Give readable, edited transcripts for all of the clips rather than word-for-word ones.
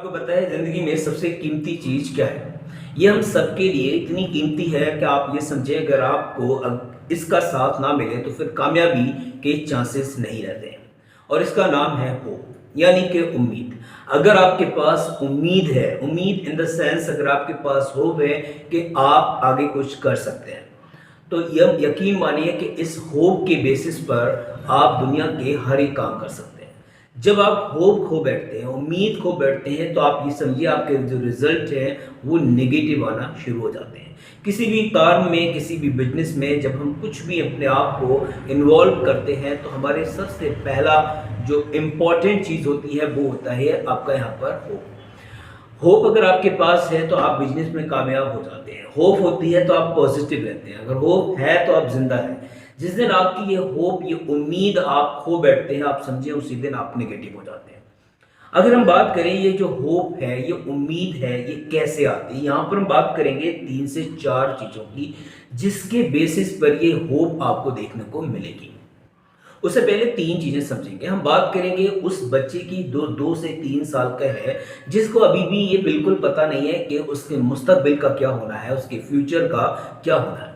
आपको पता है ज़िंदगी में सबसे कीमती चीज़ क्या है? ये हम सबके लिए इतनी कीमती है कि आप ये समझें अगर आपको इसका साथ ना मिले तो फिर कामयाबी के चांसेस नहीं रहते हैं। और इसका नाम है होप यानी कि उम्मीद। अगर आपके पास उम्मीद है, उम्मीद इन द सेंस अगर आपके पास होप है कि आप आगे कुछ कर सकते हैं, तो यह यकीन मानिए कि इस होप के बेसिस पर आप दुनिया के हर एक काम कर सकते हैं। जब आप होप खो बैठते हैं, उम्मीद खो बैठते हैं, तो आप ये समझिए आपके जो रिजल्ट हैं वो नेगेटिव आना शुरू हो जाते हैं। किसी भी काम में, किसी भी बिजनेस में जब हम कुछ भी अपने आप को इन्वॉल्व करते हैं तो हमारे सबसे पहला जो इम्पोर्टेंट चीज़ होती है वो होता है आपका यहाँ पर होप। होप अगर आपके पास है तो आप बिजनेस में कामयाब हो जाते हैं। होप होती है तो आप पॉजिटिव रहते हैं। अगर होप है तो आप जिंदा हैं। जिस दिन आपकी ये होप, ये उम्मीद आप खो बैठते हैं, आप समझिए उसी दिन आप नेगेटिव हो जाते हैं। अगर हम बात करें ये जो होप है, ये उम्मीद है, ये कैसे आती है, यहाँ पर हम बात करेंगे 3 से 4 चीज़ों की जिसके बेसिस पर ये होप आपको देखने को मिलेगी। उससे पहले 3 चीज़ें समझेंगे। हम बात करेंगे उस बच्चे की 2 से 3 साल का है जिसको अभी भी ये बिल्कुल पता नहीं है कि उसके मुस्तकबिल का क्या होना है, उसके फ्यूचर का क्या होना है।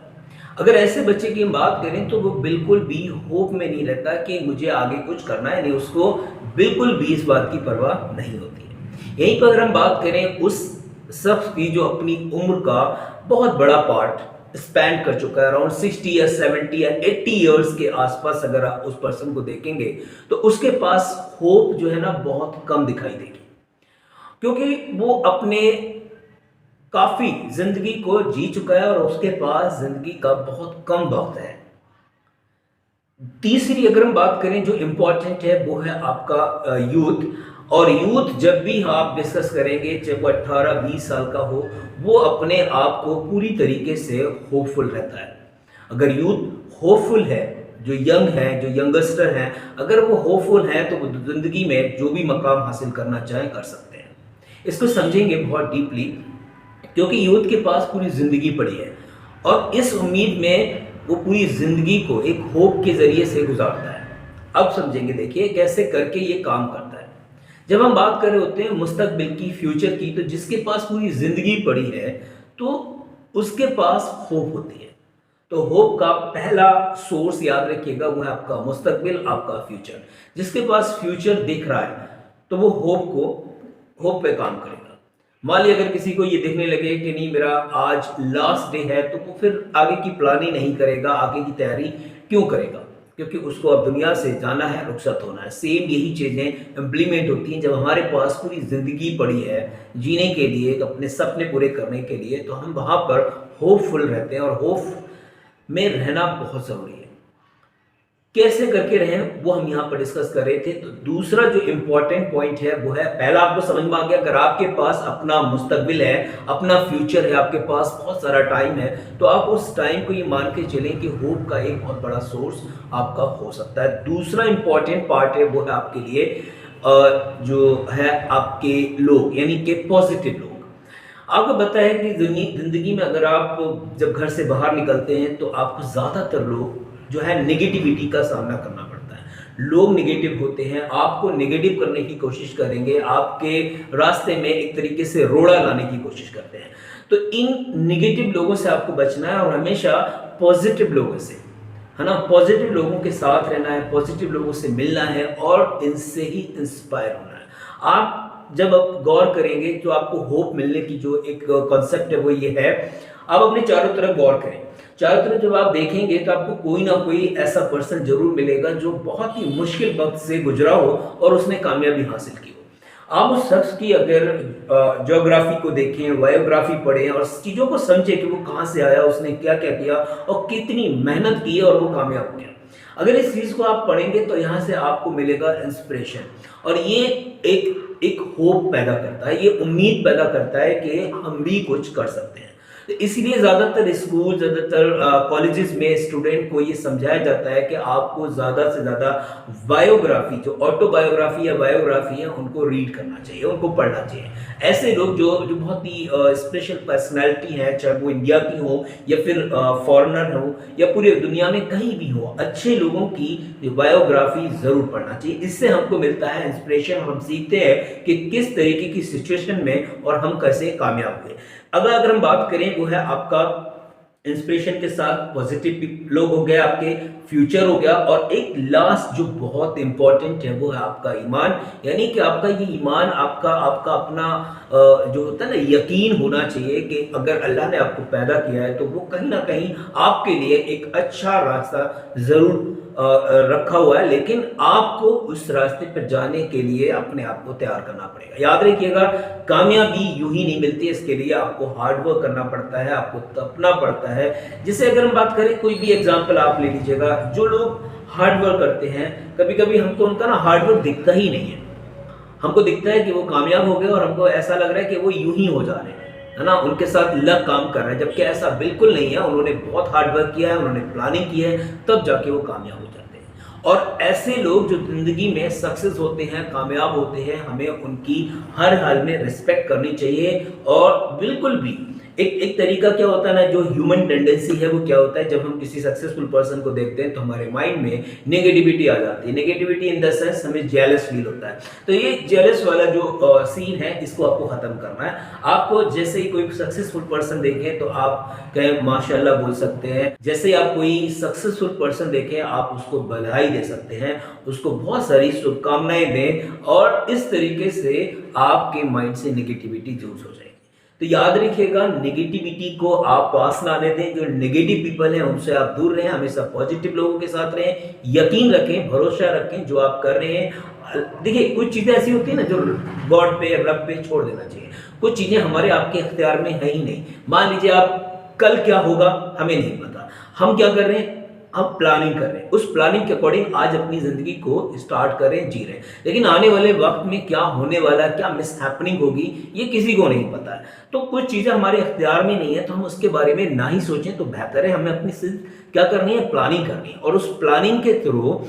अगर ऐसे बच्चे की हम बात करें तो वो बिल्कुल भी होप में नहीं रहता कि मुझे आगे कुछ करना है, नहीं, उसको बिल्कुल भी इस बात की परवाह नहीं होती है। यहीं पर अगर हम बात करें उस शख्स की जो अपनी उम्र का बहुत बड़ा पार्ट स्पेंड कर चुका है, अराउंड 60 या 70 या 80 ईयर्स के आसपास, अगर आप उस पर्सन को देखेंगे तो उसके पास होप जो है ना बहुत कम दिखाई देगी, क्योंकि वो अपने काफी जिंदगी को जी चुका है और उसके पास जिंदगी का बहुत कम वक्त है। तीसरी अगर हम बात करें जो इम्पोर्टेंट है वो है आपका यूथ। और यूथ जब भी आप डिस्कस करेंगे, चाहे वो 18-20 साल का हो, वो अपने आप को पूरी तरीके से होपफुल रहता है। अगर यूथ होपफुल है, जो यंग है, जो यंगस्टर हैं, अगर वो होपफुल हैं तो वो ज़िंदगी में जो भी मकाम हासिल करना चाहें कर सकते हैं। इसको समझेंगे बहुत डीपली, क्योंकि यूथ के पास पूरी ज़िंदगी पड़ी है और इस उम्मीद में वो पूरी ज़िंदगी को एक होप के ज़रिए से गुजारता है। अब समझेंगे, देखिए कैसे करके ये काम करता है। जब हम बात कर रहे होते हैं मुस्तकबिल की, फ्यूचर की, तो जिसके पास पूरी ज़िंदगी पड़ी है तो उसके पास होप होती है। तो होप का पहला सोर्स याद रखिएगा, वो है आपका मुस्तकबिल, आपका फ्यूचर। जिसके पास फ्यूचर दिख रहा है तो वो होप पे काम करेगा। मान लिया अगर किसी को ये देखने लगे कि नहीं मेरा आज लास्ट डे है, तो वो फिर आगे की प्लानिंग नहीं करेगा, आगे की तैयारी क्यों करेगा, क्योंकि उसको अब दुनिया से जाना है, रुखसत होना है। सेम यही चीज़ें इम्प्लीमेंट होती हैं जब हमारे पास पूरी ज़िंदगी पड़ी है जीने के लिए, अपने सपने पूरे करने के लिए, तो हम वहाँ पर होपफुल रहते हैं। और होप में रहना बहुत ज़रूरी है। कैसे करके रहें वो हम यहाँ पर डिस्कस कर रहे थे। तो दूसरा जो इम्पोर्टेंट पॉइंट है वो है, पहला आपको समझ में आ गया, अगर आपके पास अपना मुस्तकबिल है, अपना फ्यूचर है, आपके पास बहुत सारा टाइम है, तो आप उस टाइम को ये मान के चलें कि होप का एक बहुत बड़ा सोर्स आपका हो सकता है। दूसरा इम्पोर्टेंट पार्ट है वो है आपके लिए जो है आपके लोग, यानी कि पॉजिटिव लोग। आपको पता है कि जिंदगी में अगर आप जब घर से बाहर निकलते हैं तो आपको ज़्यादातर लोग जो है नेगेटिविटी का सामना करना पड़ता है। लोग नेगेटिव होते हैं, आपको नेगेटिव करने की कोशिश करेंगे, आपके रास्ते में एक तरीके से रोड़ा लाने की कोशिश करते हैं। तो इन नेगेटिव लोगों से आपको बचना है और हमेशा पॉजिटिव लोगों से, है ना, पॉजिटिव लोगों के साथ रहना है, पॉजिटिव लोगों से मिलना है और इनसे ही इंस्पायर होना है। आप जब आप गौर करेंगे तो आपको होप मिलने की जो एक कॉन्सेप्ट है वो ये है, आप अपने चारों तरफ गौर करें। चारों तरफ जब आप देखेंगे तो आपको कोई ना कोई ऐसा पर्सन जरूर मिलेगा जो बहुत ही मुश्किल वक्त से गुजरा हो और उसने कामयाबी हासिल की हो। आप उस शख्स की अगर ज्योग्राफी को देखें, बायोग्राफी पढ़ें और चीज़ों को समझें कि वो कहाँ से आया, उसने क्या क्या किया और कितनी मेहनत की और वो कामयाब हो गया। अगर इस चीज़ को आप पढ़ेंगे तो यहाँ से आपको मिलेगा इंस्पिरेशन, और ये एक होप पैदा करता है, ये उम्मीद पैदा करता है कि हम भी कुछ कर सकते हैं। तो इसीलिए ज़्यादातर स्कूल, ज़्यादातर कॉलेजेस में स्टूडेंट को ये समझाया जाता है कि आपको ज़्यादा से ज़्यादा बायोग्राफी, जो ऑटोबायोग्राफी या बायोग्राफी है, उनको रीड करना चाहिए, उनको पढ़ना चाहिए। ऐसे लोग जो जो बहुत ही स्पेशल पर्सनैलिटी हैं, चाहे वो इंडिया की हो या फिर फॉरेनर हो या पूरी दुनिया में कहीं भी हो, अच्छे लोगों की बायोग्राफी ज़रूर पढ़ना चाहिए। इससे हमको मिलता है इंस्पिरेशन, हम सीखते हैं कि किस तरीके की सिचुएशन में और हम कैसे कामयाब हुए। अगर हम बात करें, वो है आपका इंस्पिरेशन के साथ पॉजिटिव लोग हो गए, आपके फ्यूचर हो गया, और एक लास्ट जो बहुत इंपॉर्टेंट है वो है आपका ईमान। यानी कि आपका ये ईमान, आपका आपका अपना जो होता है ना, यकीन होना चाहिए कि अगर अल्लाह ने आपको पैदा किया है तो वो कहीं ना कहीं आपके लिए एक अच्छा रास्ता ज़रूर रखा हुआ है, लेकिन आपको उस रास्ते पर जाने के लिए अपने आप को तैयार करना पड़ेगा। याद रखिएगा, कामयाबी यूं ही नहीं मिलती है, इसके लिए आपको हार्ड वर्क करना पड़ता है, आपको तपना पड़ता है। जैसे अगर हम बात करें, कोई भी एग्जांपल आप ले लीजिएगा, जो लोग हार्ड वर्क करते हैं, कभी कभी हमको उनका ना हार्ड वर्क दिखता ही नहीं है। हमको दिखता है कि वो कामयाब हो गए और हमको ऐसा लग रहा है कि वो यूं ही हो जा रहे हैं, है ना, उनके साथ लक काम कर रहा है, जबकि ऐसा बिल्कुल नहीं है। उन्होंने बहुत हार्ड वर्क किया है, उन्होंने प्लानिंग की है, तब जाके वो कामयाब हो जाते हैं। और ऐसे लोग जो जिंदगी में सक्सेस होते हैं, कामयाब होते हैं, हमें उनकी हर हाल में रिस्पेक्ट करनी चाहिए। और बिल्कुल भी एक तरीका क्या होता है ना, जो ह्यूमन टेंडेंसी है वो क्या होता है, जब हम किसी सक्सेसफुल पर्सन को देखते हैं तो हमारे माइंड में नेगेटिविटी आ जाती है। नेगेटिविटी इन द सेंस हमें जेलस फील होता है। तो ये जेलस वाला जो सीन है, इसको आपको खत्म करना है। आपको जैसे ही कोई सक्सेसफुल पर्सन देखें तो आप कहें माशाल्लाह बोल सकते हैं। जैसे ही आप कोई सक्सेसफुल पर्सन देखें, आप उसको बधाई दे सकते हैं, उसको बहुत सारी शुभकामनाएं दें, और इस तरीके से आपके माइंड से नेगेटिविटी दूर हो जाएगी। तो याद रखिएगा, नेगेटिविटी को आप पास ना आने दें। जो नेगेटिव पीपल हैं उनसे आप दूर रहें, हमेशा पॉजिटिव लोगों के साथ रहें, यकीन रखें, भरोसा रखें जो आप कर रहे हैं। देखिए, कुछ चीज़ें ऐसी होती है ना जो गॉड पे, रब पे छोड़ देना चाहिए। कुछ चीज़ें हमारे आपके इख्तियार में है ही नहीं। मान लीजिए, आप कल क्या होगा हमें नहीं पता, हम क्या कर रहे हैं, हम प्लानिंग कर रहे हैं, उस प्लानिंग के अकॉर्डिंग आज अपनी जिंदगी को स्टार्ट करें, जी रहे हैं। लेकिन आने वाले वक्त में क्या होने वाला है, क्या मिस हैपनिंग होगी, ये किसी को नहीं पता है। तो कुछ चीज़ें हमारे इख्तियार में नहीं है, तो हम उसके बारे में ना ही सोचें तो बेहतर है। हमें अपनी सिर्फ क्या करनी है, प्लानिंग करनी है, और उस प्लानिंग के थ्रू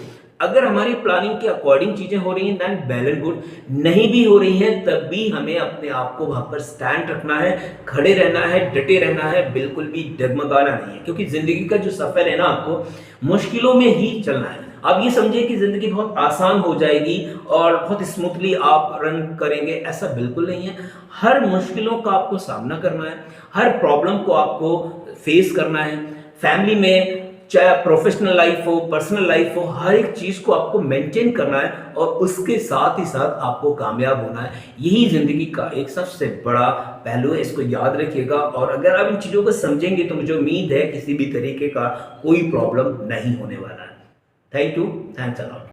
अगर हमारी प्लानिंग के अकॉर्डिंग चीजें हो रही हैं देन वेल एंड गुड, नहीं भी हो रही हैं तब भी हमें अपने आप को वहां पर स्टैंड रखना है, खड़े रहना है, डटे रहना है, बिल्कुल भी डगमगाना नहीं है। क्योंकि जिंदगी का जो सफर है ना, आपको मुश्किलों में ही चलना है। आप ये समझिए कि जिंदगी बहुत आसान हो जाएगी और बहुत स्मूथली आप रन करेंगे, ऐसा बिल्कुल नहीं है। हर मुश्किलों का आपको सामना करना है, हर प्रॉब्लम को आपको फेस करना है। फैमिली में, चाहे प्रोफेशनल लाइफ हो, पर्सनल लाइफ हो, हर एक चीज को आपको मेंटेन करना है, और उसके साथ ही साथ आपको कामयाब होना है। यही जिंदगी का एक सबसे बड़ा पहलू है, इसको याद रखिएगा। और अगर आप इन चीजों को समझेंगे तो मुझे उम्मीद है किसी भी तरीके का कोई प्रॉब्लम नहीं होने वाला है। Thank you, thanks a lot.